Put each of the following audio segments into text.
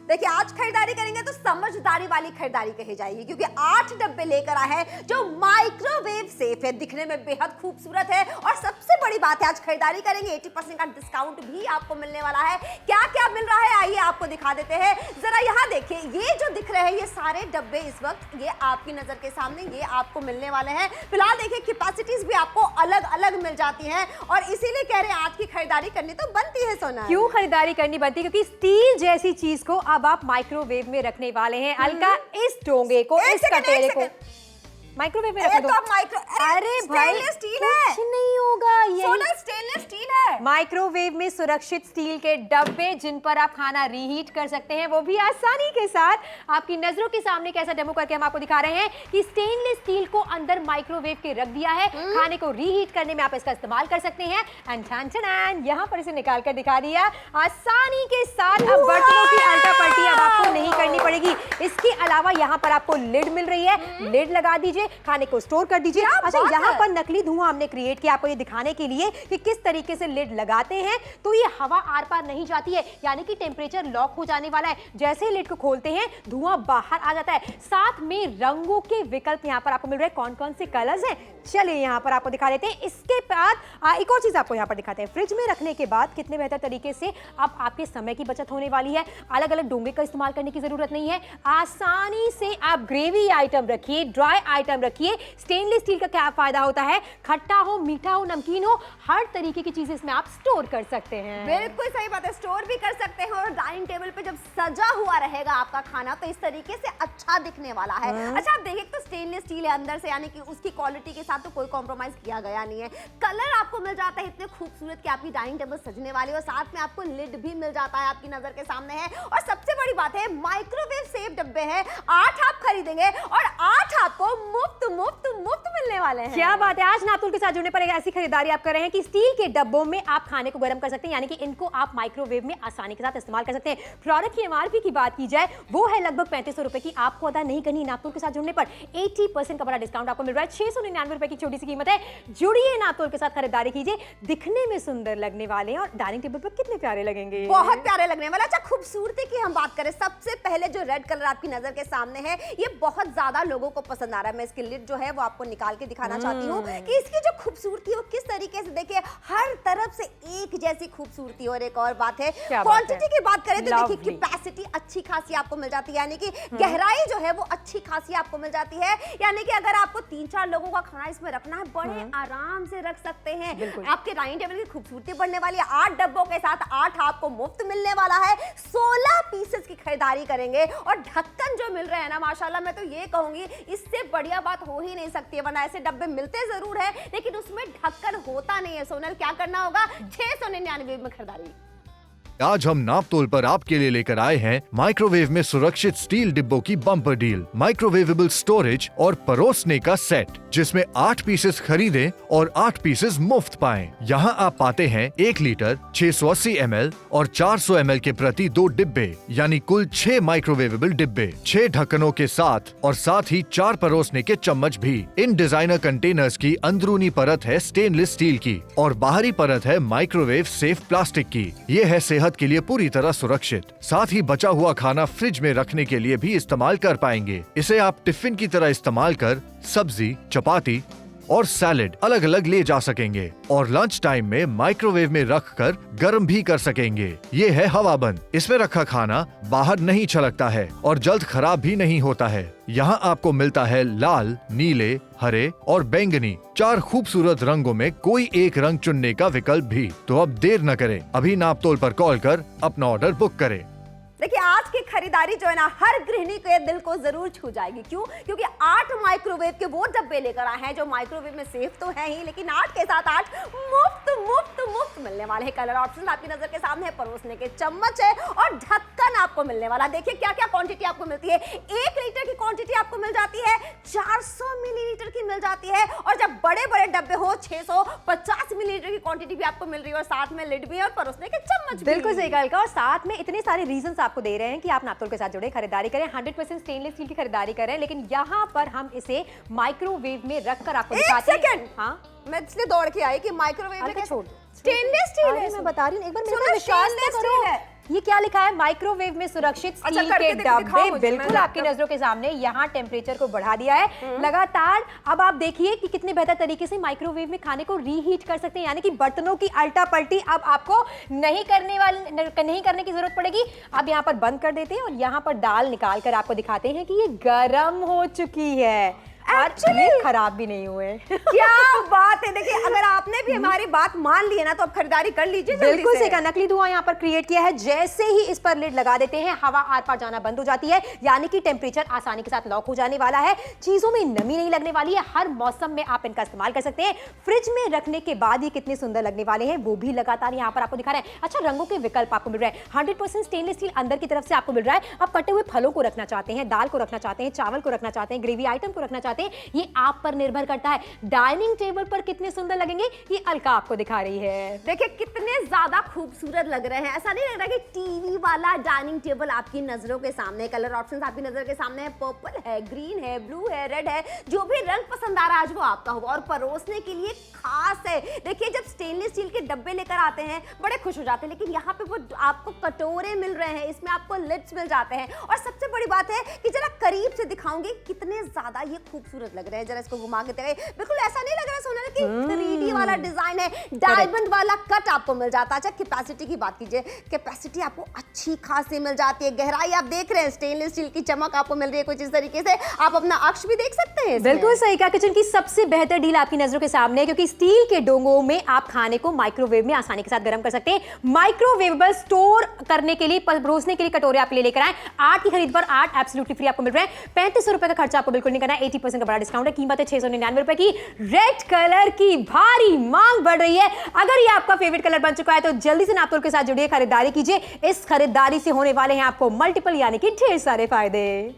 देखिए आज खरीदारी करेंगे तो समझदारी वाली खरीदारी कही जाएगी, क्योंकि 8 डब्बे लेकर आए हैं जो माइक्रोवेव सेफ है, दिखने में बेहद खूबसूरत है। और सबसे बड़ी बात है, आज खरीदारी करेंगे 80% का डिस्काउंट भी आपको मिलने वाला है। क्या क्या मिल रहा है आइए आपको दिखा देते हैं। जरा यहाँ देखिए, ये जो दिख रहे हैं ये सारे डब्बे इस वक्त ये आपकी नजर के सामने ये आपको मिलने वाले हैं। फिलहाल देखिए कैपेसिटीज भी आपको अलग अलग मिल जाती हैं और इसीलिए कह रहे हैं आज की खरीदारी करनी तो बनती है। सोना क्यों खरीदारी करनी बनती है? क्योंकि स्टील जैसी चीज को अब आप माइक्रोवेव में रखने वाले हैं। अलका इस डोंगे को, इस कटेरे को माइक्रोवेव में रख दो। अरे भाई स्टील है, कुछ नहीं होगा, ये स्टेनलेस स्टील है। माइक्रोवेव में सुरक्षित स्टील के डब्बे जिन पर आप खाना रीहीट कर सकते हैं, वो भी आसानी के साथ। आपकी नजरों के सामने कैसा डेमो करके हम आपको दिखा रहे हैं कि स्टेनलेस स्टील को अंदर माइक्रोवेव के रख दिया है। खाने को रीहीट करने में आप इसका इस्तेमाल कर सकते हैं। एंड यहाँ पर इसे निकाल कर दिखा दिया आसानी के साथ। अब बर्तनों की उल्टा पलटी अब आपको नहीं करनी पड़ेगी। इसके अलावा यहाँ पर आपको लिड मिल रही है, लिड लगा दीजिए, खाने को स्टोर कर दीजिए। अच्छा, यहाँ पर नकली धुआं हमने क्रिएट किया आपको ये दिखाने के लिए कि किस तरीके से लिड लगाते हैं तो ये हवा आर पार नहीं जाती है, यानी कि टेम्परेचर लॉक हो जाने वाला है। जैसे ही लिड को खोलते हैं धुआं बाहर आ जाता है। साथ में रंगों के विकल्प यहाँ पर आपको मिल रहे हैं। कौन कौन से कलर्स हैं चलिए यहाँ पर आपको दिखा देते हैं। इसके बाद एक और चीज आपको यहाँ पर दिखाते हैं। फ्रिज में रखने के बाद कितने बेहतर तरीके से अब आपके समय की बचत होने वाली है। अलग अलग डोंगे का इस्तेमाल करने की जरूरत नहीं है। आसानी से आप ग्रेवी आइटम रखिए, ड्राई आइटम रखिए। स्टेनलेस स्टील का क्या फायदा होता है? खट्टा हो, मीठा हो, नमकीन हो, हर तरीके की चीजें इसमें आप स्टोर कर सकते हैं। बिल्कुल सही बात है, स्टोर भी कर सकते हैं। और डाइनिंग टेबल पे जब सजा हुआ रहेगा आपका खाना तो इस तरीके से अच्छा दिखने वाला है। अच्छा आप देखिए तो स्टेनलेस स्टील है अंदर से, यानी कि उसकी क्वालिटी के साथ तो कोई कॉम्प्रोमाइज किया गया नहीं है। कलर आपको मिल जाता है इतने खूबसूरत कि आपकी डाइनिंग टेबल सजने वाली है और साथ में आपको लिड भी मिल जाता है, आपकी नजर के सामने है। और सबसे बड़ी बात है माइक्रोवेव सेफ डब्बे हैं। 8 आप खरीदेंगे और 8 आपको मुफ्त मिलने वाले हैं। क्या बात है। आज नातुल के साथ जुड़ने पर एक ऐसी खरीदारी आप कर रहे हैं कि स्टील के डब्बों में आप खाने को गर्म कर सकते हैं, यानी कि इनको आप माइक्रोवेव में आसानी के साथ इस्तेमाल कर सकते हैं। प्रोडक्ट की एमआरपी की बात की जाए वो है लगभग 3500 रुपए की। आपको अदा नहीं करनी। नातुल के साथ जुड़ने पर 80% का बड़ा डिस्काउंट आपको मिल रहा है। 699 रुपए की छोटी सी कीमत है। जुड़िए, नातुल के साथ खरीदारी कीजिए। दिखने में सुंदर लगने वाले हैं और डाइनिंग टेबल पर कितने प्यारे लगेंगे, बहुत प्यारे लगने वाले। अच्छा खूबसूरती की हम बात करें, सबसे पहले जो रेड कलर आपकी नजर के सामने है ये बहुत ज्यादा लोगों को पसंद आ रहा है। मैं इसकी लिड जो है वो आपको निकाल के दिखाना चाहती हूँ कि इसकी जो खूबसूरती हो किस तरीके से, देखिए हर तरफ से एक जैसी खूबसूरती। और एक और बात है क्वांटिटी की बात करें तो देखिए कैपेसिटी अच्छी खासी आपको मिल जाती है, यानी कि गहराई जो है वो अच्छी खासी आपको मिल जाती है। यानी कि अगर आपको 3-4 लोगों का खाना इसमें रखना है बड़े आराम से रख सकते हैं। आपके डाइनिंग टेबल की खूबसूरती बढ़ने वाली है। 8 डब्बों के साथ 8 आपको मुफ्त मिलने वाला है। 16 पीसेस की खरीदारी करेंगे और ढक्कन जो मिल रहे हैं ना, माशाल्लाह मैं तो ये कहूंगी इससे बढ़िया बात हो ही नहीं सकती है। वरना ऐसे डब्बे मिलते जरूर है लेकिन उसमें ढक्कन होता नहीं है। सोनल क्या करना होगा? 699 में खरीदारी। आज हम नापतोल पर आपके लिए लेकर आए हैं माइक्रोवेव में सुरक्षित स्टील डिब्बों की बम्पर डील। माइक्रोवेवेबल स्टोरेज और परोसने का सेट जिसमें 8 पीसेस खरीदें और 8 पीसेस मुफ्त पाएं। यहाँ आप पाते हैं 1 लीटर, 680 ml और 400 ml के प्रति 2 डिब्बे, यानी कुल 6 माइक्रोवेवेबल डिब्बे 6 ढक्कनों के साथ और साथ ही 4 परोसने के चम्मच भी। इन डिजाइनर कंटेनर्स की अंदरूनी परत है स्टेनलेस स्टील की और बाहरी परत है माइक्रोवेव सेफ प्लास्टिक की। ये है सेहत के लिए पूरी तरह सुरक्षित। साथ ही बचा हुआ खाना फ्रिज में रखने के लिए भी इस्तेमाल कर पाएंगे। इसे आप टिफिन की तरह इस्तेमाल कर सब्जी, चपाती और सैलेड अलग अलग ले जा सकेंगे और लंच टाइम में माइक्रोवेव में रखकर गर्म भी कर सकेंगे। ये है हवाबंद। इसमें रखा खाना बाहर नहीं छलकता है और जल्द खराब भी नहीं होता है। यहाँ आपको मिलता है लाल, नीले, हरे और बैंगनी 4 खूबसूरत रंगों में कोई एक रंग चुनने का विकल्प भी। तो अब देर न करें, अभी नापतोल पर कॉल कर अपना ऑर्डर बुक करें। देखिए आज की खरीदारी जो है ना हर गृहिणी के दिल को जरूर छू जाएगी। क्यों? क्योंकि 8 माइक्रोवेव के वो डब्बे लेकर आए हैं जो माइक्रोवेव में सेफ तो है ही, लेकिन 8 के साथ 8 मुफ्त मिलने वाले हैं। कलर ऑप्शन आपकी नजर के सामने है, परोसने के चम्मच है और ढक्कन आपको मिलने वाला। देखिए क्या क्या क्वांटिटी आपको मिलती है। 1 लीटर की क्वांटिटी आपको मिल जाती है, 400 मिलीलीटर की मिल जाती है और जब बड़े बड़े डब्बे हो 650 मिलीलीटर की क्वांटिटी भी आपको मिल रही है और साथ में लिड भी और परोसने के चम्मच। बिल्कुल सही कहा। और साथ में इतने सारे रीजन आपको दे रहे हैं कि आप नापतोल के साथ जुड़े, खरीदारी करें। 100% स्टेनलेस स्टील की खरीदारी करें, लेकिन यहाँ पर हम इसे माइक्रोवेव में रखकर आपको दिखाते हैं। हाँ मैं इसलिए दौड़ के आई कि माइक्रोवेव में छोड़ स्टेनलेस स्टील है। मैं बता रही हूँ, एक बार मेरे को विश्वास तो करो। ये क्या लिखा है? माइक्रोवेव में सुरक्षित स्टील करके के दिखाओ डब्बे, मुझे, बिल्कुल मैं आपकी नजरों के सामने। यहाँ टेम्परेचर को बढ़ा दिया है लगातार। अब आप देखिए कि कितने बेहतर तरीके से माइक्रोवेव में खाने को रीहीट कर सकते हैं, यानी कि बर्तनों की अल्टा पल्टी अब आपको नहीं करने की जरूरत पड़ेगी। अब यहाँ पर बंद कर देते हैं और यहाँ पर दाल निकाल कर आपको दिखाते हैं कि ये गर्म हो चुकी है और ये खराब भी नहीं हुए। क्या बात है। देखिए, अगर आपने भी हमारी बात मान ली है ना, तो अब खरीदारी कर लीजिए जल्दी बिल्कुल से। सही कहा। नकली धुआं यहाँ पर क्रिएट किया है। जैसे ही इस पर लिड लगा देते हैं, हवा आर पार जाना बंद हो जाती है, यानी कि टेम्परेचर आसानी के साथ लॉक हो जाने वाला है। चीजों में नमी नहीं लगने वाली है। हर मौसम में आप इनका इस्तेमाल कर सकते हैं। फ्रिज में रखने के बाद ये कितने सुंदर लगने वाले हैं वो भी लगातार यहाँ पर आपको दिखा रहे हैं। अच्छा, रंगों के विकल्प आपको मिल रहे हैं। 100% स्टेनलेस स्टील अंदर की तरफ से आपको मिल रहा है। आप कटे हुए फलों को रखना चाहते हैं, दाल को रखना चाहते हैं, चावल को रखना चाहते हैं, ग्रेवी आइटम को रखना चाहते हैं, ये आप पर निर्भर करता है। डाइनिंग टेबल पर कितने सुंदर लगेंगे ये अलका आपको दिखा रही है। देखिए कितने ज्यादा खूबसूरत लग रहे हैं। ऐसा नहीं लग रहा कि टीवी वाला डाइनिंग टेबल आपकी नजरों के सामने। कलर ऑप्शंस आपकी नजर के सामने है। पर्पल है, ग्रीन है, ब्लू है, रेड है। जो भी रंग पसंद आ रहा है आज वो आपका होगा। और परोसने के लिए खास है। देखिए, जब स्टेनलेस स्टील के डब्बे लेकर आते हैं बड़े खुश हो जाते हैं, लेकिन यहाँ पे वो आपको कटोरे मिल रहे हैं, इसमें आपको लिड्स मिल जाते हैं। और सबसे बड़ी बात है कि जरा करीब से दिखाऊंगी कितने ज्यादा ये खूबसूरत लग रहे हैं। जरा इसको घुमा के देखिए, बिल्कुल ऐसा नहीं लग रहा सोनल कि 3D वाला डिजाइन है। डायमंड वाला कट आपको मिल जाता है। अच्छा, कैपेसिटी की बात कीजिए, कैपेसिटी आपको अच्छी खासी मिल जाती है। गहराई आप देख रहे हैं, स्टेनलेस स्टील की चमक आपको मिल रही है कुछ इस तरीके से। आप अपना अक्ष भी देख सकते हैं। बिल्कुल सही कहा। किचन की सबसे बेहतर डील आपकी नजरों के सामने है, क्योंकि स्टील के डोंगों में आप खाने को माइक्रोवेव में आसानी के साथ गर्म कर सकते हैं। माइक्रोवेवेबल स्टोर करने के लिए, परोसने के लिए कटोरे आप लेकर आए। 8 की खरीद पर 8 एब्सोल्युटली फ्री आपको मिल रहे हैं। 3500 रुपए का खर्चा आपको बिल्कुल नहीं करना है। 80% का बड़ा डिस्काउंट है। कीमत है 699 रुपए की। रेड कलर की भारी मांग बढ़ रही है। अगर ये आपका फेवरेट कलर बन चुका है तो जल्दी से नापतोल के साथ जुड़िए, खरीदारी कीजिए। इस खरीदारी से होने वाले हैं आपको मल्टीपल यानी कि ढेर सारे फायदे।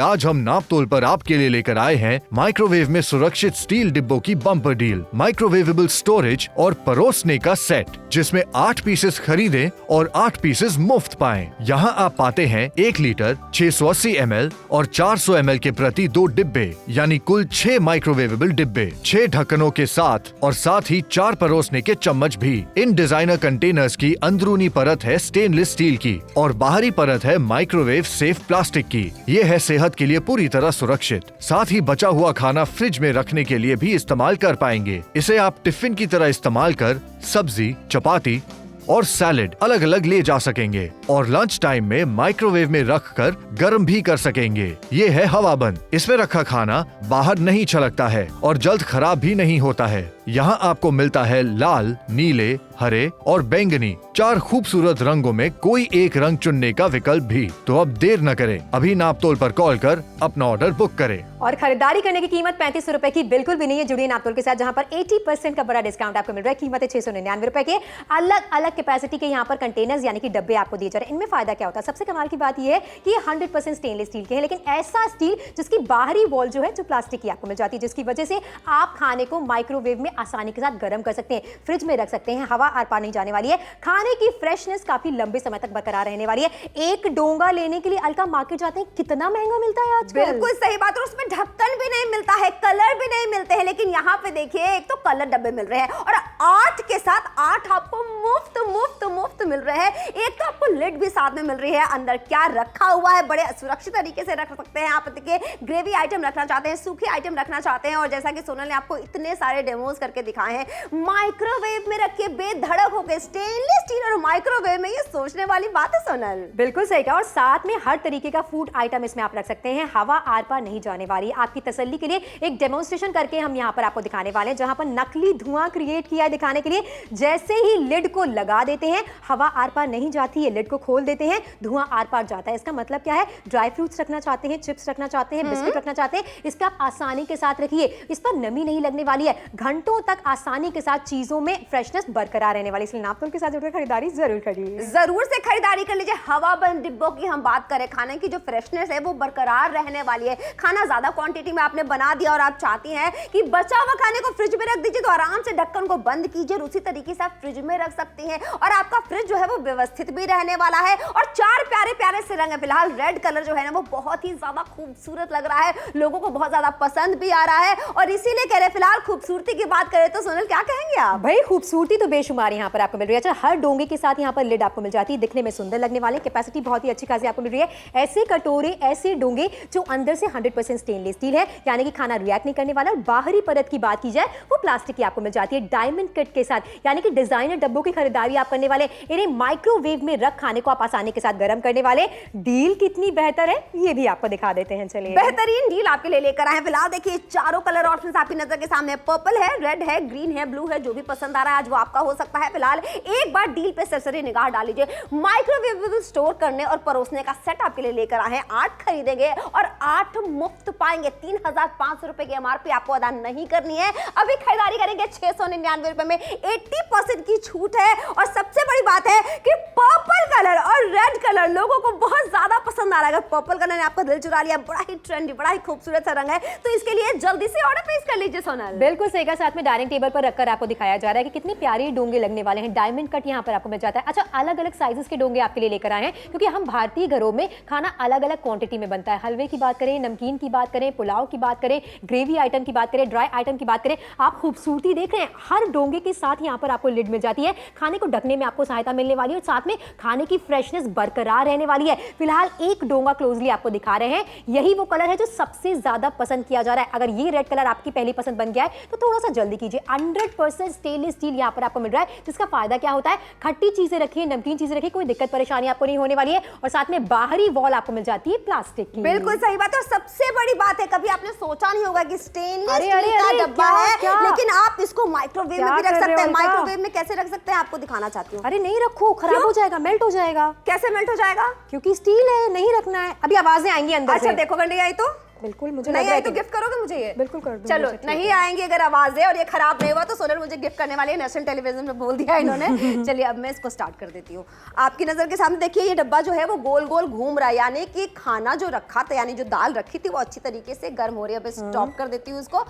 आज हम नापतोल पर आपके लिए लेकर आए हैं माइक्रोवेव में सुरक्षित स्टील डिब्बों की बम्पर डील। माइक्रोवेवेबल स्टोरेज और परोसने का सेट, जिसमें 8 पीसेस खरीदें और 8 पीसेस मुफ्त पाएं। यहाँ आप पाते हैं 1 लीटर, 680 ml और 400 ml के प्रति 2 डिब्बे, यानी कुल 6 माइक्रोवेवेबल डिब्बे, 6 ढक्कनों के साथ, और साथ ही 4 परोसने के चम्मच भी। इन डिजाइनर कंटेनर्स की अंदरूनी परत है स्टेनलेस स्टील की और बाहरी परत है माइक्रोवेव सेफ प्लास्टिक की। ये है सेहत के लिए पूरी तरह सुरक्षित। साथ ही बचा हुआ खाना फ्रिज में रखने के लिए भी इस्तेमाल कर पाएंगे। इसे आप टिफिन की तरह इस्तेमाल कर सब्जी, चपाती और सैलेड अलग अलग ले जा सकेंगे और लंच टाइम में माइक्रोवेव में रखकर गर्म भी कर सकेंगे। ये है हवाबंद। इसमें रखा खाना बाहर नहीं छलकता है और जल्द खराब भी नहीं होता है। यहाँ आपको मिलता है लाल, नीले, हरे और बैंगनी 4 खूबसूरत रंगों में कोई एक रंग चुनने का विकल्प भी। तो अब देर न करें, अभी नापतोल पर कॉल कर अपना ऑर्डर बुक करें। और खरीदारी करने की कीमत 3500 रुपए की बिल्कुल भी नहीं है। जुड़िए नापतोल के साथ, जहां पर 80% का बड़ा डिस्काउंट आपको मिल रहा है। कीमत है 699 रुपए के। अलग अलग कैपेसिटी के यहाँ पर कंटेनर्स यानी कि डब्बे आपको दिए जा रहे हैं। इनमें फायदा क्या होता है? सबसे कमाल की बात यह है कि ये 100% स्टेनलेस स्टील के हैं, लेकिन ऐसा स्टील जिसकी बाहरी वॉल जो है जो प्लास्टिक की आपको मिल जाती है, जिसकी वजह से आप खाने को माइक्रोवेव में आसानी के साथ गर्म कर सकते हैं, फ्रिज में रख सकते हैं। हवा आर पार नहीं जाने वाली है। खाने की फ्रेशनेस काफी लंबे समय तक बरकरार रहने वाली है। एक डोंगा लेने के लिए अलका मार्केट जाते हैं, कितना महंगा मिलता है आजकल। बिल्कुल सही बात है। उसमें ढक्कन भी नहीं मिलता है, कलर भी नहीं मिलते हैं, लेकिन यहाँ पे देखिए एक तो कलर डब्बे मिल रहे हैं और 8 के साथ 8 आपको मुफ्त मुफ्त मुफ्त मिल रहे हैं। एक तो आपको लिड भी साथ में मिल रही है। अंदर क्या रखा हुआ है बड़े सुरक्षित तरीके से रख सकते हैं आप। देखिए, ग्रेवी आइटम रखना चाहते हैं, सूखे आइटम रखना चाहते हैं, और जैसा कि सोनल ने आपको इतने सारे डेमोज करके दिखाए हैं, माइक्रोवेव में रख के बेधड़क होकर स्टेनलेस स्टील और माइक्रोवेव में, ये सोचने वाली बात है सोनल। बिल्कुल सही कहा। और साथ में हर तरीके का फूड आइटम इसमें आप रख सकते हैं। हवा आर पार नहीं जाने वाली। आपकी तसल्ली के लिए एक डेमोन्स्ट्रेशन करके हम यहाँ पर आपको दिखाने वाले हैं, जहां पर नकली धुआं क्रिएट किया है दिखाने के लिए। जैसे ही लिड को लगा देते हैं, हवा आर पार नहीं जाती है। लिड को खोल देते हैं, धुआं आर पार जाता है। इसका मतलब क्या है? ड्राई फ्रूट्स रखना चाहते हैं, चिप्स रखना चाहते हैं, बिस्किट रखना चाहते हैं, इसका आप आसानी के साथ रखिए। इस पर नमी नहीं लगने वाली है। घंटों तक आसानी के साथ चीजों में फ्रेशनेस बरकरार रहने वाली। इसलिए नापतोल के साथ जुड़कर खरीदारी जरूर करिए। जरूर से खरीदारी कर लीजिए। हवाबंद डिब्बों की हम बात करें, खाने की जो फ्रेशनेस है वो बरकरार रहने वाली है। खाना ज्यादा क्वांटिटी में आपने बना दिया और आप चाहती हैं कि बचा हुआ खाने को फ्रिज में रख दीजिए, तो आराम से ढक्कन को बंद बंद कीजिए और उसी तरीके से आप फ्रिज में रख सकती हैं और आपका फ्रिज जो है वो व्यवस्थित भी रहने वाला है। और 4 प्यारे प्यारे से रंग है। फिलहाल रेड कलर जो है ना वो बहुत ही ज्यादा खूबसूरत लग रहा है, लोगों को बहुत ज्यादा पसंद भी आ रहा है और इसीलिए कह रहे फिलहाल खूबसूरती की बात करें तो सोनल क्या कहेंगे आप? भाई खूबसूरती तो बेशुमार यहाँ पर आपको मिल रही है। अच्छा, हर डोंगे के साथ यहाँ पर लिड आपको मिल जाती है, दिखने में सुंदर लगने वाले, कैपेसिटी बहुत ही अच्छी खासी आपको मिल रही है। ऐसे कटोरे, ऐसे डोंगे जो अंदर से 100% स्टेनलेस स्टील है, यानी कि खाना रिएक्ट नहीं करने वाला। और बाहरी परत की बात की जाए वो प्लास्टिक की आपको मिल जाती है डायमंड कट के साथ, यानी कि डिजाइनर डब्बों की खरीदारी आप करने वाले, इन्हें माइक्रोवेव में रख खाने को आप आसानी के साथ गर्म करने वाले। डील कितनी बेहतर है ये भी आपको दिखा देते हैं। चलिए, बेहतरीन डील आपके लिए लेकर आए हैं। फिलहाल देखिए चारों कलर ऑप्शंस आपकी नजर के सामने, पर्पल है, रेड है, ग्रीन है, ब्लू है, जो भी पसंद आ रहा है आज वो आपका हो सकता है। फिलहाल एक बार डील पे सरसरी निगाह डाल लीजिए। माइक्रोवेव स्टोर करने और परोसने का सेट आपके लिए लेकर आए हैं। 8 खरीदेंगे और 8 मुफ्त पाएंगे। 3,500 रुपए की एमआरपी आपको अदा नहीं करनी है, अभी खरीदारी करेंगे 699 रुपए में, 80% की छूट है। और सबसे बड़ी बात है कि पर्पल कलर और रेड कलर लोगों को बहुत ज्यादा पसंद आ रहा है। अगर पर्पल कलर ने आपका दिल चुरा लिया, बड़ा ही ट्रेंडी, बड़ा ही खूबसूरत सा रंग है, तो इसके लिए जल्दी से ऑर्डर प्लेस कर लीजिए सोनल। बिल्कुल सही का, साथ में डाइनिंग टेबल पर रखकर आपको दिखाया जा रहा है कि कितने प्यारे डोंगे लगने वाले हैं। डायमंड कट यहाँ पर आपको मिल जाता है। अच्छा, अलग अलग साइजेस के डोंगे आपके लिए लेकर आए हैं, क्योंकि हम भारतीय घरों में खाना अलग अलग क्वांटिटी में बनता है। हलवे की बात करें, नमकीन की बात करें, पुलाव की बात करें, ग्रेवी आइटम की बात करें, ड्राई आइटम की बात करें, आप खूबसूरती देख रहे हैं। हर डोंगे के साथ यहाँ पर आपको लिड मिल जाती है, खाने को ढकने में आपको सहायता मिलने वाली है और साथ में खाने की फ्रेशनेस बरकरार रहने वाली है। फिलहाल एक डोंगा क्लोजली आपको दिखा रहे हैं, यही वो कलर है जो सबसे ज्यादा पसंद किया जा रहा है। अगर ये रेड कलर आपकी पहली पसंद बन गया है तो थोड़ा सा जल्दी कीजिए। 100% स्टेनलेस स्टील यहाँ पर आपको मिल रहा है, जिसका फायदा क्या होता है, खट्टी चीजें रखिए, नमकीन चीजें रखिए, कोई दिक्कत परेशानी आपको नहीं होने वाली है। और साथ में बाहरी वॉल आपको मिल जाती है प्लास्टिक की। बिल्कुल सही बात है। और सबसे बड़ी बात है, कभी आपने सोचा नहीं होगा कि स्टेनलेस अरे, स्टील अरे, का अरे, डब्बा क्या, है, क्या? लेकिन आप इसको माइक्रोवेव में भी क्या रख कर सकते रहे हैं। हो? माइक्रोवेव में कैसे रख सकते हैं आपको दिखाना चाहती हूँ। अरे नहीं रखो, खराब हो जाएगा, मेल्ट हो जाएगा। कैसे मेल्ट हो जाएगा? क्योंकि स्टील है, नहीं रखना है। अभी आवाजें आएंगी अंदर अच्छा से। देखो गंडी आई तो बिल्कुल, मुझे नहीं लग रहा आई है तो कि गिफ्ट करोगे मुझे ये? बिल्कुल कर दूंगी। चलो, ठीक नहीं है। आएंगे अगर आवाजें और ये खराब नहीं हुआ तो सोनल मुझे गिफ्ट करने वाली है। नेशनल टेलीविजन में बोल दिया इन्होंने। चलिए अब मैं इसको स्टार्ट कर देती हूँ। आपकी नजर के सामने देखिए ये डब्बा जो है वो गोल गोल घूम रहा है, यानी कि खाना जो रखा था, यानी जो दाल रखी थी वो अच्छी तरीके से गर्म हो रही है। अब स्टॉप कर देती हूँ उसको।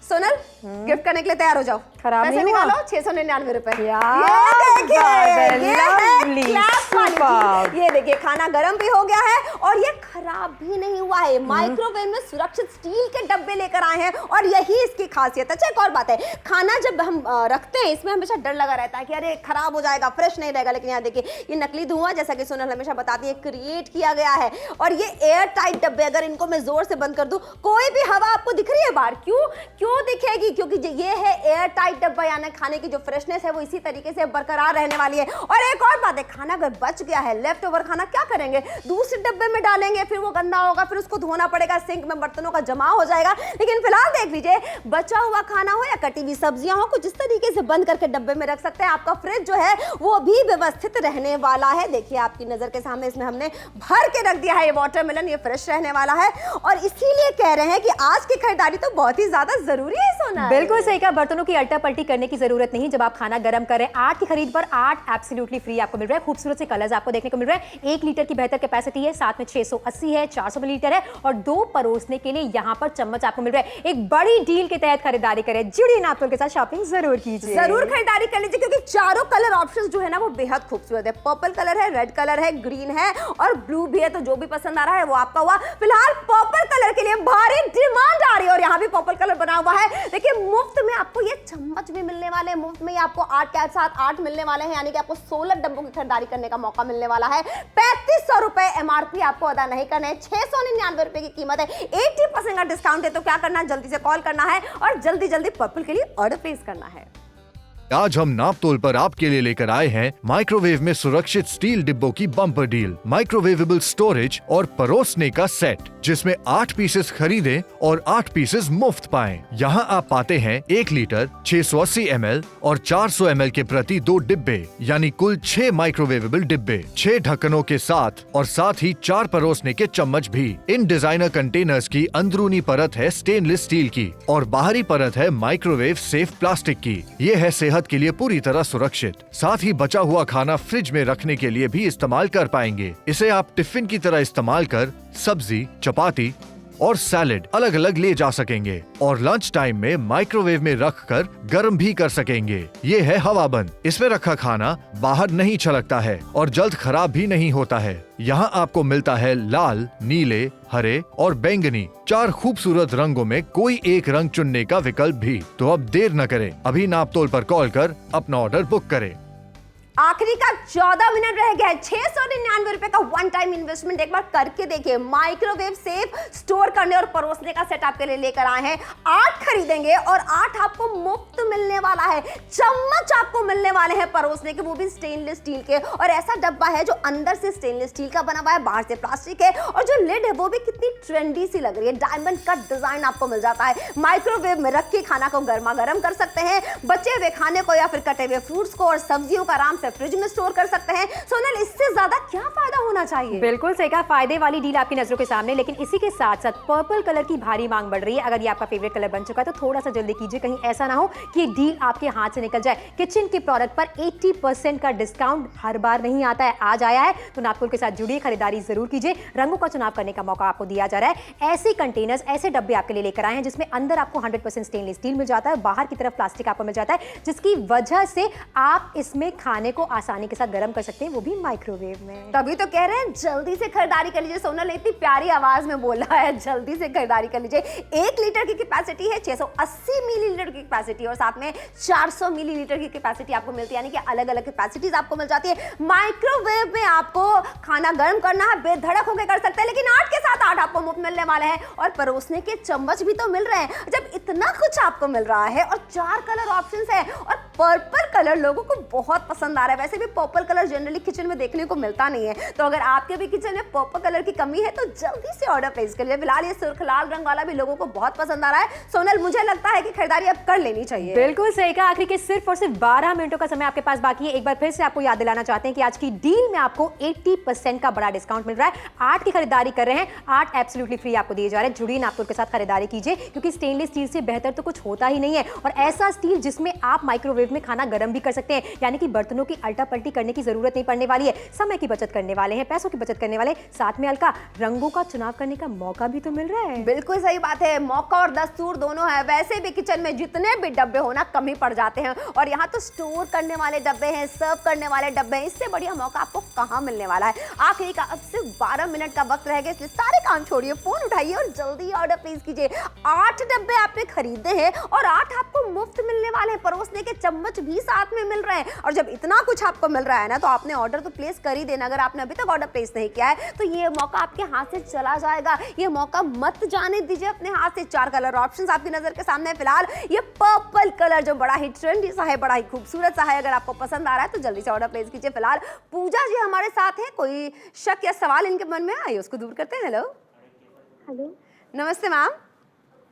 सोनल गिफ्ट करने के लिए तैयार हो जाओ। खराब पैसे नहीं हुआ? निकालो, 699 रुपए। Lovely, ये देखिए खाना गर्म भी हो गया है और ये खराब भी नहीं हुआ है। माइक्रोवेव में सुरक्षित स्टील के डब्बे लेकर आए हैं और यही इसकी खासियत है। अच्छा, एक और बात है, खाना जब हम रखते हैं इसमें हमेशा डर लगा रहता है कि अरे खराब हो जाएगा, फ्रेश नहीं रहेगा। लेकिन यहाँ देखिए ये नकली धुआं, जैसा कि सोनल हमेशा बताती है, क्रिएट किया गया है। और ये एयर टाइट डब्बे, अगर इनको मैं जोर से बंद कर दूं, कोई भी हवा आपको दिख रही है बाहर? क्यों दिखेगी? क्योंकि ये है एयर टाइट डब्बा, यानी खाने की जो फ्रेशनेस है वो इसी तरीके से बरकरार रहने वाली है। और एक और बात है, खाना अगर बच गया है, लेफ्ट ओवर खाना, क्या करेंगे? दूसरे डब्बे में डालेंगे, फिर वो गंदा होगा, फिर उसको धोना पड़ेगा, सिंक में बर्तनों का जमा हो जाएगा। लेकिन फिलहाल देख लीजिए, बचा हुआ खाना हो या कटी हुई सब्जियां हो, कुछ इस तरीके से बंद करके डब्बे में रख सकते हैं। आपका फ्रिज जो है वो भी व्यवस्थित रहने वाला है। देखिए आपकी नजर के सामने इसमें हमने भर के रख दिया है ये वाटरमेलन, ये फ्रेश रहने वाला है। और इसीलिए कह रहे हैं कि आज की खरीदारी तो बहुत ही ज्यादा जरूरी है सोना। बिल्कुल सही कहा, बर्तनों की अल्टा पल्टी करने की जरूरत नहीं जब आप खाना गर्म कर रहे हैं। 8 की खरीद पर 8 एब्सोल्युटली फ्री आपको मिल रहा है। खूबसूरत से कलर्स आपको देखने को मिल रहा है। 1 लीटर की बेहतर कैपेसिटी है, साथ में 680 है, 400 मिलीलीटर है और 2 परोसने के लिए यहाँ पर चम्मच आपको मिल रहा है। एक बड़ी डील के तहत खरीदारी करें, जुड़िए नापतोल के साथ शॉपिंग जरूर कीजिए। जरूर खरीदारी कर लीजिए, क्योंकि चारों कलर ऑप्शंस जो है ना वो बेहद खूबसूरत है। पर्पल कलर है, रेड कलर है, ग्रीन है और ब्लू भी है, तो जो भी पसंद आ रहा है वो आपका हुआ। फिलहाल पर्पल कलर के लिए भारी डिमांड आ रही है और यहाँ भी पर्पल कलर बना हुआ है। देखिए मुफ्त में आपको ये चम्मच भी मिलने वाले हैं, मुफ्त में आपको 8 के साथ 8 मिलने वाले हैं, यानी कि आपको 16 डब्बों की खरीदारी करने का मौका मिलने वाला है। 3500 रुपए एमआरपी आपको अदा नहीं करना है, 699 रुपए की कीमत है। 80% का डिस्काउंट है, तो क्या करना है, जल्दी से कॉल करना है और जल्दी जल्दी पर्पल के लिए ऑर्डर प्लेस करना है। आज हम नाप तोल पर आपके लिए लेकर आए हैं माइक्रोवेव में सुरक्षित स्टील डिब्बों की बम्पर डील, माइक्रोवेवेबल स्टोरेज और परोसने का सेट, जिसमें 8 पीसेस खरीदें और 8 पीसेस मुफ्त पाएं। यहाँ आप पाते हैं 1 लीटर, 680 ml और 400 ml के प्रति 2 डिब्बे, यानी कुल 6 माइक्रोवेवेबल डिब्बे, 6 ढक्कनों के साथ और साथ ही 4 परोसने के चम्मच भी। इन डिजाइनर कंटेनर्स की अंदरूनी परत है स्टेनलेस स्टील की और बाहरी परत है माइक्रोवेव सेफ प्लास्टिक की। ये है सेहत के लिए पूरी तरह सुरक्षित। साथ ही बचा हुआ खाना फ्रिज में रखने के लिए भी इस्तेमाल कर पाएंगे। इसे आप टिफिन की तरह इस्तेमाल कर सब्जी, चपाती, और सैलेड अलग अलग ले जा सकेंगे और लंच टाइम में माइक्रोवेव में रखकर गर्म भी कर सकेंगे। ये है हवाबंद। इसमें रखा खाना बाहर नहीं छलकता है और जल्द खराब भी नहीं होता है। यहाँ आपको मिलता है लाल, नीले, हरे और बैंगनी 4 खूबसूरत रंगों में कोई एक रंग चुनने का विकल्प भी। तो अब देर न करें, अभी नापतोल पर कॉल कर अपना ऑर्डर बुक करें। आखिरी का 14 मिनट रह गया है। 699 रुपए का वन टाइम इन्वेस्टमेंट एक बार करके देखिए। माइक्रोवेव सेफ स्टोर करने और परोसने का सेट आपके लिए लेकर आए हैं। 8 खरीदेंगे और 8 आपको मुफ्त मिलने वाला है। चम्मच आपको मिलने वाले हैं परोसने के, वो भी स्टेनलेस स्टील के। और ऐसा डब्बा है जो अंदर से स्टेनलेस स्टील का बना हुआ है, बाहर से प्लास्टिक है। और जो लिड है वो भी कितनी ट्रेंडी सी लग रही है। डायमंड कट डिजाइन आपको मिल जाता है। माइक्रोवेव में रख के खाना को गर्मा गर्म कर सकते हैं। बचे हुए खाने को या फिर कटे हुए फ्रूट्स को और सब्जियों का आराम फ्रिज में स्टोर कर सकते हैं। सोनल, इससे ज्यादा क्या फायदा होना चाहिए? बिल्कुल सही कहा, फायदे वाली डील आपकी नजरों के सामने। लेकिन इसी के साथ साथ पर्पल कलर की भारी मांग बढ़ रही है। अगर ये आपका फेवरेट कलर बन चुका है तो थोड़ा सा जल्दी कीजिए, कहीं ऐसा ना हो कि ये डील आपके हाथ से निकल जाए। किचन के प्रोडक्ट पर 80% का डिस्काउंट हर बार नहीं आता है, आज आया है। तो नापतोल के साथ जुड़िए, खरीदारी जरूर कीजिए। रंगों का चुनाव करने का मौका आपको दिया जा रहा है। ऐसे कंटेनर्स, ऐसे डब्बे आपके लिए लेकर आए हैं जिसमें अंदर आपको 100% स्टेनलेस स्टील मिल जाता है, बाहर की तरफ प्लास्टिक आपको मिल जाता है, जिसकी वजह से आप इसमें खाने को आसानी के साथ गर्म कर सकते हैं, वो भी माइक्रोवेव में। तभी तो कह रहे हैं जल्दी से खरीदारी कर लीजिए। सोनल इतनी प्यारी आवाज में बोल रहा है, जल्दी से खरीदारी कर लीजिए। 1 लीटर की कैपेसिटी है, 680 मिलीलीटर की कैपेसिटी और साथ में 400 मिलीलीटर की कैपेसिटी आपको मिलती है, यानी कि अलग अलग कैपेसिटीज आपको मिल जाती है। माइक्रोवेव में आपको खाना गर्म करना है, बेधड़क होकर कर सकते हैं, लेकिन 8 के साथ 8 आपको मुफ्त मिलने वाले हैं। और परोसने के चम्मच भी तो मिल रहे हैं। जब इतना कुछ आपको मिल रहा है और 4 कलर ऑप्शंस है और पर्पल कलर लोगों को बहुत पसंद आ रहा है। वैसे भी पर्पल कलर जनरली किचन में देखने को मिलता नहीं है, तो अगर आपके भी किचन में पर्पल कलर की कमी है तो जल्दी से ऑर्डर प्लेस कर लीजिए। फिलहाल ये सुर्ख लाल रंग वाला भी लोगों को बहुत पसंद आ रहा है। सोनल, मुझे लगता है कि खरीदारी अब कर लेनी चाहिए। बिल्कुल सही कहा। आखिरी के सिर्फ और सिर्फ 12 मिनटों का समय आपके पास बाकी है। एक बार फिर से आपको याद दिलाना चाहते हैं कि आज की डील में आपको 80% का बड़ा डिस्काउंट मिल रहा है। 8 की खरीदारी कर रहे हैं, 8 एब्सोल्युटली फ्री आपको दिए जा रहे हैं। जुड़िए नापतोल के साथ खरीदारी कीजिए, क्योंकि स्टेनलेस स्टील से बेहतर तो कुछ होता ही नहीं है। और ऐसा स्टील जिसमें आप माइक्रोवेव में खाना गर्म भी कर सकते हैं, यानी कि बर्तनों की अल्टा पल्टी करने की जरूरत नहीं पड़ने वाली है। समय की बचत करने वाले हैं, पैसों की बचत करने वाले, साथ में हल्का रंगों का चुनाव करने का मौका भी तो मिल रहा है। बिल्कुल सही बात है, मौका और दस्तूर दोनों है। वैसे भी किचन में जितने भी डब्बे हो ना कम ही पड़ जाते हैं, और यहाँ तो स्टोर करने वाले डब्बे हैं, सर्व करने वाले डब्बे हैं। इससे बढ़िया मौका आपको कहाँ मिलने वाला है। आखिरी का अब सिर्फ 12 मिनट का वक्त रह गया, इसलिए सारे काम छोड़िए, फोन उठाइए और जल्दी ऑर्डर प्लेस कीजिए। 8 डब्बे आपने खरीदे हैं और 8 आपको मुफ्त मिलने वाले हैं। परोसने के चम्मच भी साथ में मिल रहे हैं। और जब इतना कुछ आपको मिल रहा है ना, तो आपने ऑर्डर तो प्लेस कर ही देना। अगर आपने अभी तक ऑर्डर प्लेस नहीं किया है तो ये मौका आपके हाथ से चला जाएगा। ये मौका मत जाने दीजिए अपने हाथ से। 4 कलर ऑप्शंस आपकी नजर के सामने है। फिलहाल ये पर्पल कलर जो बड़ा ही ट्रेंडी सा है, बड़ा ही खूबसूरत सा है, अगर आपको पसंद आ रहा है तो जल्दी से ऑर्डर प्लेस कीजिए। फिलहाल पूजा जी हमारे साथ है, कोई शक या सवाल इनके मन में आए उसको दूर करते हैं। हेलो हेलो, नमस्ते मैम।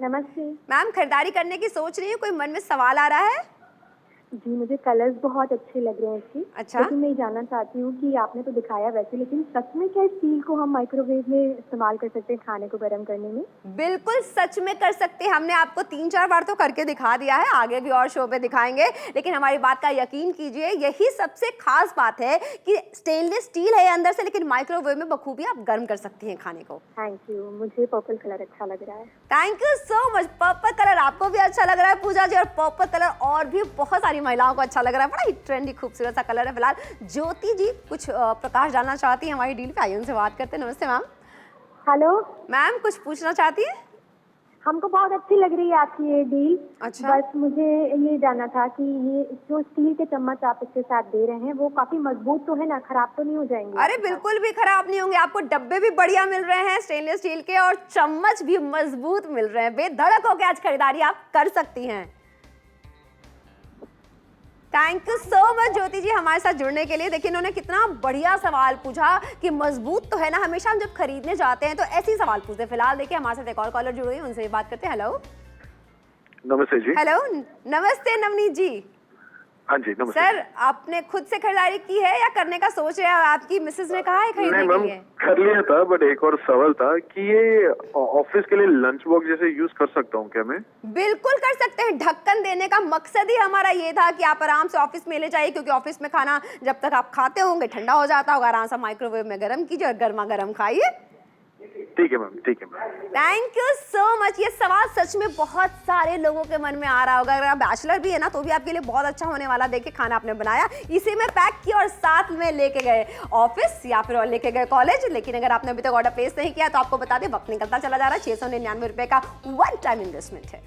नमस्ते। मैम, खरीदारी करने की सोच रही है, कोई मन में सवाल आ रहा है? जी, मुझे कलर्स बहुत अच्छे लग रहे हैं इसके। अच्छा। लेकिन मैं ये जानना चाहती हूँ कि आपने तो दिखाया वैसे, लेकिन सच में क्या स्टील को हम माइक्रोवेव में इस्तेमाल कर सकते हैं खाने को गर्म करने में? बिल्कुल सच में कर सकते हैं। हमने आपको 3-4 बार तो करके दिखा दिया है, आगे भी और शो पे दिखाएंगे, लेकिन हमारी बात का यकीन कीजिए, यही सबसे खास बात है कि स्टेनलेस स्टील है अंदर से, लेकिन माइक्रोवेव में बखूबी आप गर्म कर सकती हैं खाने को। थैंक यू, मुझे पर्पल कलर अच्छा लग रहा है। Thank you so much. Purple colour आपको भी अच्छा लग रहा है पूजा जी, और पर्पल कलर और भी बहुत सारी महिलाओं को अच्छा लग रहा है। बड़ा ही ट्रेंडी खूबसूरत सा कलर है। फिलहाल ज्योति जी कुछ प्रकाश डालना चाहती हैं हमारी डील पे, आइए उनसे बात करते हैं। नमस्ते मैम। हेलो मैम, कुछ पूछना चाहती है? हमको बहुत अच्छी लग रही है आपकी ये डील। अच्छा। बस मुझे ये जानना था कि ये जो स्टील के चम्मच आप इसके साथ दे रहे हैं वो काफी मजबूत तो है ना, खराब तो नहीं हो जाएंगे? अरे बिल्कुल भी खराब नहीं होंगे। आपको डब्बे भी बढ़िया मिल रहे हैं स्टेनलेस स्टील के, और चम्मच भी मजबूत मिल रहे हैं। बेधड़क होकर आज खरीदारी आप कर सकती हैं। थैंक यू सो मच ज्योति जी हमारे साथ जुड़ने के लिए। देखिए इन्होंने कितना बढ़िया सवाल पूछा कि मजबूत तो है ना। हमेशा हम जब खरीदने जाते हैं तो ऐसे ही सवाल पूछते हैं। फिलहाल देखिए हमारे साथ एक और कॉलर जुड़ गई, उनसे भी बात करते हैं। हेलो नमस्ते जी। हेलो नमस्ते नवनीत जी। हाँ जी नमस्ते। सर, आपने खुद से खरीदारी की है या करने का सोच रहे हैं? आपकी मिसेज ने कहा है खरीदने नहीं के मैम, लिए? कर लिया था, बट एक और सवाल था कि ये ऑफिस के लिए लंच बॉक्स जैसे यूज कर सकता हूँ क्या मैं? बिल्कुल कर सकते हैं। ढक्कन देने का मकसद ही हमारा ये था कि आप आराम से ऑफिस में ले जाइए, क्योंकि ऑफिस में खाना जब तक आप खाते होंगे ठंडा हो जाता होगा। आराम से माइक्रोवेव में गर्म कीजिए और गर्मा गर्म खाइए। ठीक है मैम, ठीक है ma'am. Thank you so much. ये सवाल सच में बहुत सारे लोगों के मन में आ रहा होगा। अगर आप बैचलर भी है ना तो भी आपके लिए बहुत अच्छा होने वाला। देखिए खाना आपने बनाया, इसे में पैक किया और साथ में लेके गए ऑफिस या फिर और लेके गए कॉलेज। लेकिन अगर आपने अभी तक ऑर्डर प्लेस नहीं किया तो आपको बता दें वक्त निकलता चला जा रहा है। 699 रुपए का वन टाइम इन्वेस्टमेंट है।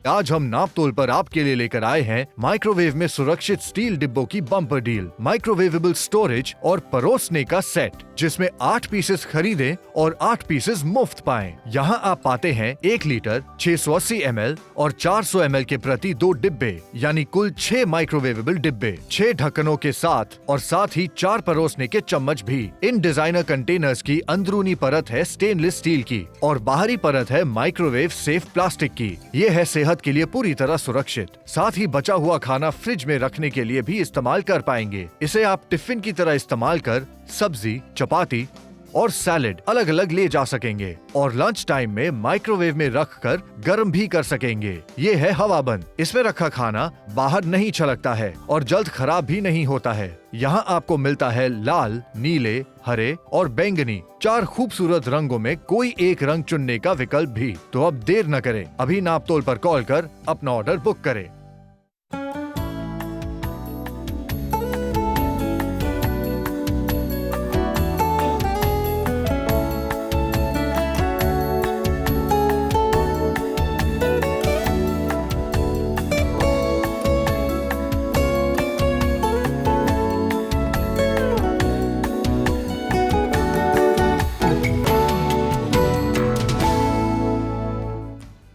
आज हम नाप तोल पर आपके लिए लेकर आए हैं माइक्रोवेव में सुरक्षित स्टील डिब्बों की बम्पर डील, माइक्रोवेवेबल स्टोरेज और परोसने का सेट, जिसमें 8 पीसेस खरीदें और 8 पीसेस मुफ्त पाएं। यहाँ आप पाते हैं 1 लीटर, 680 ml और 400 ml के प्रति 2 डिब्बे, यानी कुल 6 माइक्रोवेवेबल डिब्बे, 6 ढक्कनों के साथ और साथ ही 4 परोसने के चम्मच भी। इन डिजाइनर कंटेनर्स की अंदरूनी परत है स्टेनलेस स्टील की और बाहरी परत है माइक्रोवेव सेफ प्लास्टिक की। ये है सेहत के लिए पूरी तरह सुरक्षित। साथ ही बचा हुआ खाना फ्रिज में रखने के लिए भी इस्तेमाल कर पाएंगे। इसे आप टिफिन की तरह इस्तेमाल कर सब्जी, चपाती और सैलेड अलग अलग ले जा सकेंगे और लंच टाइम में माइक्रोवेव में रखकर गर्म भी कर सकेंगे। ये है हवाबंद। इसमें रखा खाना बाहर नहीं छलकता है और जल्द खराब भी नहीं होता है। यहाँ आपको मिलता है लाल, नीले, हरे और बैंगनी 4 खूबसूरत रंगों में कोई एक रंग चुनने का विकल्प भी। तो अब देर न करें, अभी नापतोल पर कॉल कर अपना ऑर्डर बुक करें।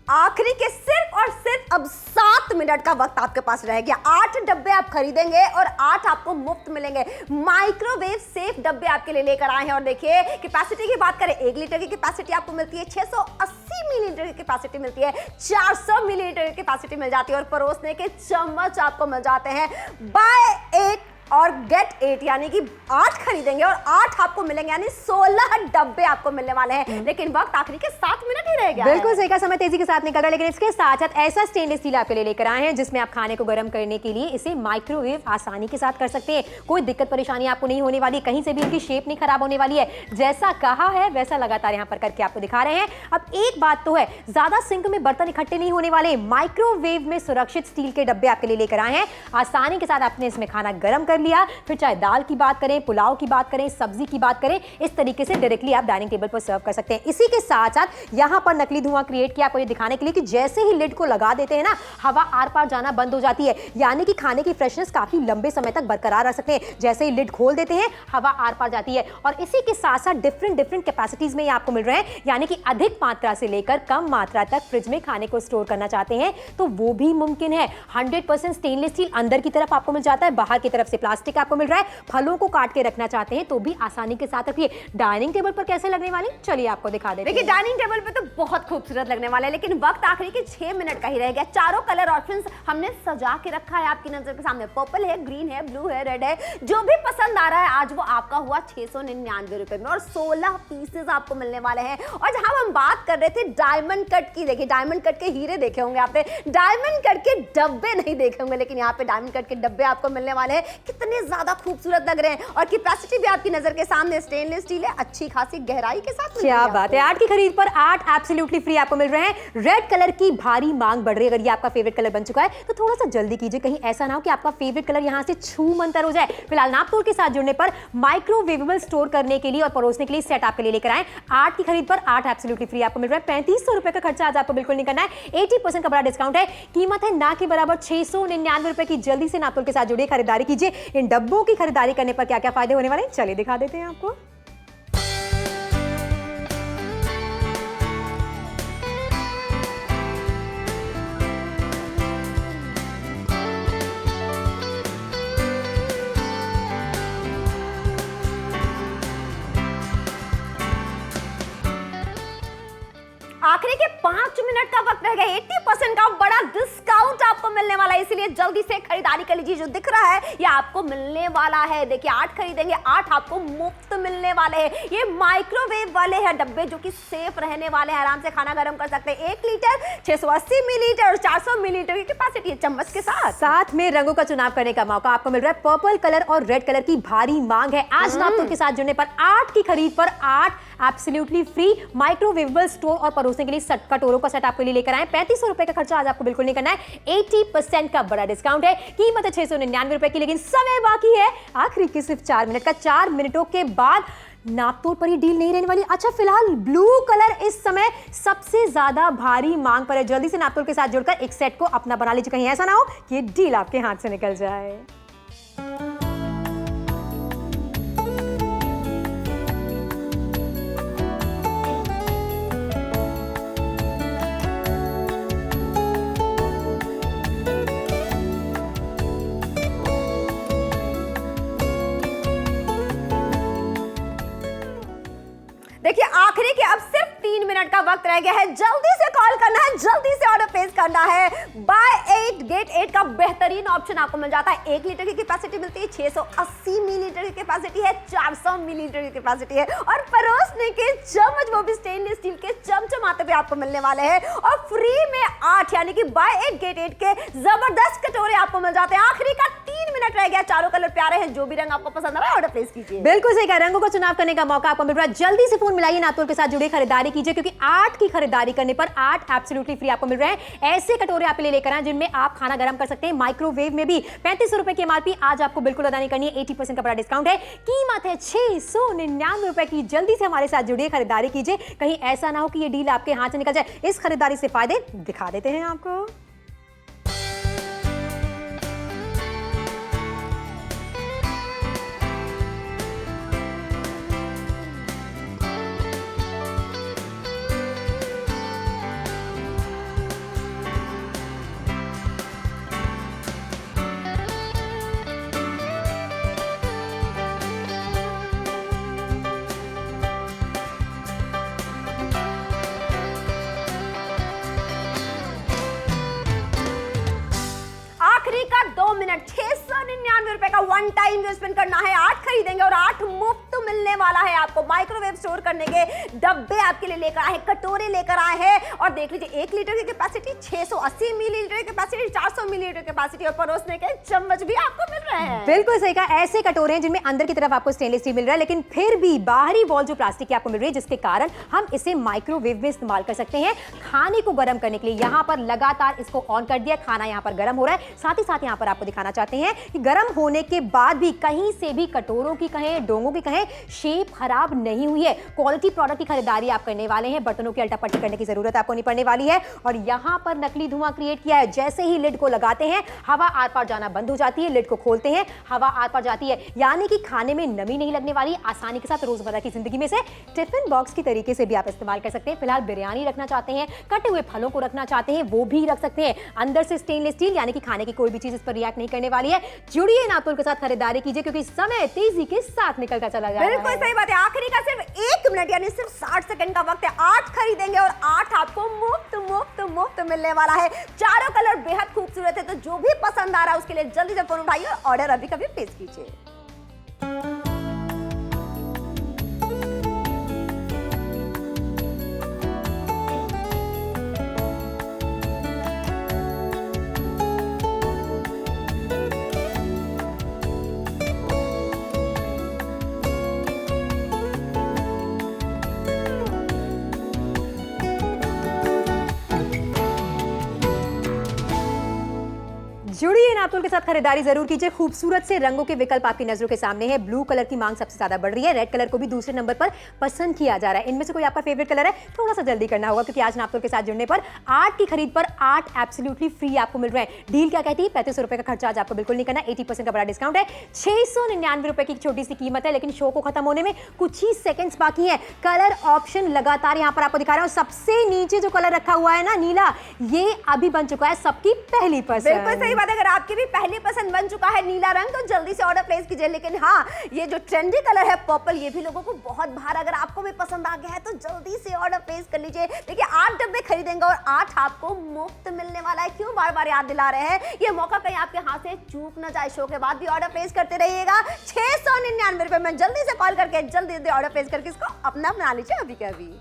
आखिरी के सिर्फ और सिर्फ अब 7 मिनट का वक्त आपके पास रह गया। 8 डब्बे आप खरीदेंगे और 8 आपको मुफ्त मिलेंगे। माइक्रोवेव सेफ डब्बे आपके लिए लेकर आए हैं। और देखिए कैपेसिटी की बात करें, 1 लीटर की कैपेसिटी आपको मिलती है, 680 मिलीलीटर की कैपेसिटी मिलती है, 400 मिलीलीटर की कैपेसिटी मिल जाती है और परोसने के चम्मच आपको मिल जाते हैं। बाय 8 और गेट 8, यानी कि 8 खरीदेंगे और 8 आपको मिलेंगे, यानी 16 डब्बे आपको मिलने वाले हैं। लेकिन वक्त आखिरी के 7 मिनट ही रह गया। बिल्कुल सही का समय तेजी के साथ निकल रहा है। लेकिन इसके साथ साथ ऐसा स्टेनलेस स्टील आपके लिए लेकर आए हैं जिसमें आप खाने को गर्म करने के लिए इसे माइक्रोवेव आसानी के साथ कर सकते हैं। कोई दिक्कत परेशानी आपको नहीं होने वाली, कहीं से भी इनकी शेप नहीं खराब होने वाली है। जैसा कहा है वैसा लगातार यहाँ पर करके आपको दिखा रहे हैं। अब एक बात तो है, ज्यादा सिंक में बर्तन इकट्ठे नहीं होने वाले। माइक्रोवेव में सुरक्षित स्टील के डब्बे आपके लिए लेकर आए हैं। आसानी के साथ आपने इसमें खाना गर्म कर लिया, फिर चाहे दाल की बात करें, पुलाव की बात करें, सब्जी की बात करें, इस तरीके से डायरेक्टली आप डाइनिंग टेबल पर सर्व कर सकते हैं। इसी के साथ साथ यहां पर नकली धुआं क्रिएट किया आपको ये दिखाने के लिए कि जैसे ही लिड को लगा देते हैं ना, हवा आर पार जाना बंद हो जाती है, यानी कि खाने की फ्रेशनेस काफी लंबे समय तक बरकरार रह सकते हैं। जैसे ही लिड खोल देते हैं, हवा आर पार जाती है। और इसी के साथ साथ डिफरेंट कैपेसिटीज में ये आपको मिल रहे हैं, यानी कि अधिक मात्रा से लेकर कम मात्रा तक फ्रिज में खाने को स्टोर करना चाहते हैं तो वो भी मुमकिन है। 100% स्टेनलेस स्टील अंदर की तरफ आपको मिल जाता है, बाहर की तरफ से प्लास्टिक आपको मिल रहा है। फलों को काट के रखना चाहते हैं तो भी आसानी के साथ रखिए। डाइनिंग टेबल पर कैसे लगने वाली, चलिए आपको दिखा देते हैं। देखिए डाइनिंग टेबल पे तो बहुत खूबसूरत लगने वाला है, लेकिन वक्त आखिरी के 6 मिनट का ही रह गया। चारों कलर ऑप्शंस हमने सजा के रखा है आपकी नजर के सामने। पर्पल है, ग्रीन है, ब्लू है, रेड है, जो भी पसंद आ रहा है आज वो आपका हुआ 699 रुपए में और 16 पीसेस आपको मिलने वाले हैं। और जहां हम बात कर रहे थे डायमंड कट की, देखिए डायमंड कट के हीरे देखे होंगे आपने, डायमंड कट के डब्बे नहीं देखे होंगे, लेकिन यहाँ पे डायमंड कट के डब्बे आपको मिलने वाले हैं। कितने ज्यादा खूबसूरत लग रहे हैं और कैपेसिटी भी आपकी नजर के सामने स्टेनलेस स्टील है, अच्छी खासी गहराई के साथ। क्या बात है, 8 की खरीद पर 8 एब्सोल्युटली फ्री आपको मिल रहे हैं। रेड कलर की भारी मांग बढ़ रही है। अगर ये आपका फेवरेट कलर बन चुका है तो थोड़ा सा जल्दी कीजिए, कहीं ऐसा ना हो कि आपका फेवरेट कलर यहां से छू मंतर हो जाए। फिलहाल नापतोल के साथ जुड़ने पर माइक्रोवेवेबल स्टोर करने के लिए और परोसने के लिए सेट आपके लिए लेकर आए। 8 की खरीद पर 8 एब्सोल्युटली फ्री आपको मिल रहा है। 3500 रुपए का खर्चा आज आपको बिल्कुल नहीं करना है। 80% का बड़ा डिस्काउंट है। कीमत है ना के बराबर 699 रुपए की। जल्दी से नापतोल के साथ जुड़िए, खरीदारी कीजिए। इन डब्बों की खरीदारी करने पर क्या क्या फायदे होने वाले हैं चलिए दिखा देते हैं आपको। आखिरी के 5 मिनट का वक्त रह गया। 80% का बड़ा डिस्काउंट आपको मिलने वाला है, इसलिए जल्दी से खरीदारी कर लीजिए। जो दिख रहा है ये आपको मिलने वाला है। देखिए 8 खरीदेंगे 8 आपको मुफ्त मिलने वाले हैं। ये माइक्रोवेव वाले हैं डब्बे जो कि सेफ रहने वाले हैं, आराम से खाना गर्म कर सकते हैं। 1 लीटर 680 मिलीलीटर और 400 मिलीलीटर की कैपेसिटी है चम्मच के साथ में रंगों का चुनाव करने का मौका आपको मिल रहा है। पर्पल कलर और रेड कलर की भारी मांग है। आज नापतोल के साथ जुड़ने पर 8 की खरीद पर 8 एब्सोल्युटली फ्री माइक्रोवेवेबल स्टोव और परोसने के लिए कटोरों का सेट आपके लिए लेकर आए। 3500 रुपए का खर्चा आज आपको बिल्कुल नहीं करना है। 80% का बड़ा डिस्काउंट है। कीमत है 699 रुपए की, लेकिन समय बाकी है आखिरी के सिर्फ 4 मिनट का। 4 मिनटों के बाद नापतोल पर ये डील नहीं रहने वाली। अच्छा, फिलहाल ब्लू कलर इस समय सबसे ज्यादा भारी मांग पर है। जल्दी से नापतोल के साथ जुड़कर एक सेट को अपना बना लीजिए, कहीं ऐसा ना हो कि ये डील आपके हाथ से निकल जाए। देखिए आखिरी के अब सिर्फ 3 मिनट का वक्त रह गया है। जल्दी से कॉल करना है, जल्दी से ऑर्डर प्लेस करना है। बाय 8 गेट 8 का बेहतरीन ऑप्शन आपको मिल जाता है। 1 लीटर की कैपेसिटी मिलती है, 680 मिलीलीटर की कैपेसिटी है, 400 मिलीलीटर की कैपेसिटी है और परोसने के चम्मच वो भी स्टेनलेस स्टील के चमचमाते हुए आपको मिलने वाले हैं और फ्री में 8 यानी कि बाय 8 गेट 8 के जबरदस्त कटोरे आपको मिल जाते हैं। आखिरी का 3 मिनट रह गया। चारों कलर प्यारे हैं, जो भी रंग आपको पसंद आ रहा है ऑर्डर प्लेस कीजिए। बिल्कुल सही कहा, रंगों का चुनाव करने का मौका आपको मिल रहा है। जल्दी से फोन मिलाइए, नापतोल के साथ जुड़े खरीदारी कीजिए, क्योंकि 8 की खरीदारी करने पर 8 एब्सोल्युटली फ्री आपको मिल रहे हैं। ऐसे कटोरे आपके लिए लेकर आए जिनमें आप खाना गर्म कर सकते हैं माइक्रोवेव में भी। 3500 रुपए की एमआरपी आज आपको बिल्कुल अदा नहीं करनी है। 80% का बड़ा डिस्काउंट है। कीमत है 699 रुपए की। जल्दी से हमारे साथ जुड़िए, खरीदारी कीजिए, कहीं ऐसा ना हो कि ये डील आपके हाथ से निकल जाए। इस खरीदारी से फायदे दिखा देते हैं आपको। आखिरी का 2 मिनट 699 रुपए का वन टाइम इन्वेस्टमेंट करना है। 8 खरीदेंगे और 8 मुफ्त मिलने वाला है आपको। माइक्रोवेव स्टोर करने के डब्बे आपके लिए लेकर आए हैं, कटोरे लेकर आए हैं और देख लीजिए 1 लीटर की कैपेसिटी, 680 मिलीलीटर की कैपेसिटी, 400 मिलीलीटर कैपेसिटी और परोसने के चम्मच भी आपको मिल रहे हैं। बिल्कुल सही कहा, ऐसे कटोरे हैं जिनमें अंदर की तरफ आपको स्टेनलेस स्टील मिल रहा है, लेकिन फिर भी बाहरी वॉल जो प्लास्टिक की आपको मिल रही है, जिसके कारण हम इसे माइक्रोवेव में इस्तेमाल कर सकते हैं खाने को गर्म करने के लिए। यहाँ पर लगातार इसको ऑन कर दिया, खाना यहाँ पर गर्म हो रहा है। साथ ही साथ यहाँ पर आपको दिखाना चाहते हैं कि गर्म होने के बाद भी कहीं से भी कटोरों की कहें, डोंगों की कहें, शेप खराब नहीं हुई है। क्वालिटी प्रोडक्ट की खरीदारी आप करने वाले हैं, बर्तनों की अल्टापट्टी करने की जरूरत आपको नहीं पड़ने वाली है। और यहाँ पर नकली धुआं क्रिएट किया है। जैसे ही लिड को लगाते हैं हवा आर पार जाना बंद हो जाती है, लिड को खोलते हैं हवा आर पार जाती है, यानी कि खाने में नमी नहीं लगने वाली। आसानी के साथ रोजमर्रा की जिंदगी में से टिफिन बॉक्स की तरीके से भी आप इस्तेमाल कर सकते हैं। फिलहाल बिरयानी रखना चाहते हैं, कटे हुए फलों को रखना चाहते हैं, वो भी रख सकते हैं। अंदर से स्टेनलेस स्टील, यानी कि खाने की कोई भी चीज इस पर रिएक्ट नहीं करने वाली है। जुड़िए नापतोल के साथ खरीदारी कीजिए, क्योंकि समय तेजी के साथ निकलता चला जा रहा है। बिल्कुल सही बात है। आखिरी का सिर्फ 1 मिनट यानी सिर्फ 60 सेकंड का वक्त है। 8 खरीदेंगे और 8 आपको मुफ्त मुफ्त मुफ्त मिलने वाला है। चारों कलर बेहद खूबसूरत है, तो जो भी पसंद आ रहा है उसके लिए जल्दी से फोन उठाइए और ऑर्डर अभी कभी प्लेस कीजिए। जुड़िए नापतोल के साथ खरीदारी जरूर कीजिए। खूबसूरत से रंगों के विकल्प आपकी नजरों के सामने है। ब्लू कलर की मांग सबसे ज्यादा बढ़ रही है, रेड कलर को भी दूसरे नंबर पर पसंद किया जा रहा है। इनमें से कोई आपका फेवरेट कलर है? थोड़ा सा जल्दी करना होगा, क्योंकि आज नापतोल के साथ जुड़ने पर 8 की खरीद पर 8 एब्सोल्युटली फ्री आपको मिल रहे हैं। डील क्या कहती है? 3500 रुपए का खर्चा आज आपको बिल्कुल नहीं करना। 80% का बड़ा डिस्काउंट है। 699 रुपए की छोटी सी कीमत है, लेकिन शो को खत्म होने में कुछ ही सेकंड्स बाकी है। कलर ऑप्शन लगातार यहाँ पर आपको दिखा रहा हूँ। सबसे नीचे जो कलर रखा हुआ है ना, नीला, ये अभी बन चुका है सबकी पहली पसंद। बिल्कुल सही बात है। अगर आपकी भी पहली पसंद बन चुका है नीला रंग, तो जल्दी से ऑर्डर प्लेस कीजिए। लेकिन हाँ, ये जो ट्रेंडी कलर है पर्पल, ये भी लोगों को बहुत भार, अगर आपको भी पसंद आ गया है तो जल्दी से ऑर्डर प्लेस कर लीजिए। देखिए 8 डब्बे खरीदेंगे और 8 आपको मुफ्त मिलने वाला है। क्यों बार बार याद दिला रहे हैं, ये मौका कहीं आपके हाथ से चूक ना जाए। शो के बाद भी ऑर्डर प्लेस करते रहिएगा। 699 रुपए में जल्दी से कॉल करके जल्दी ऑर्डर प्लेस करके इसको अपना बना लीजिए अभी के अभी।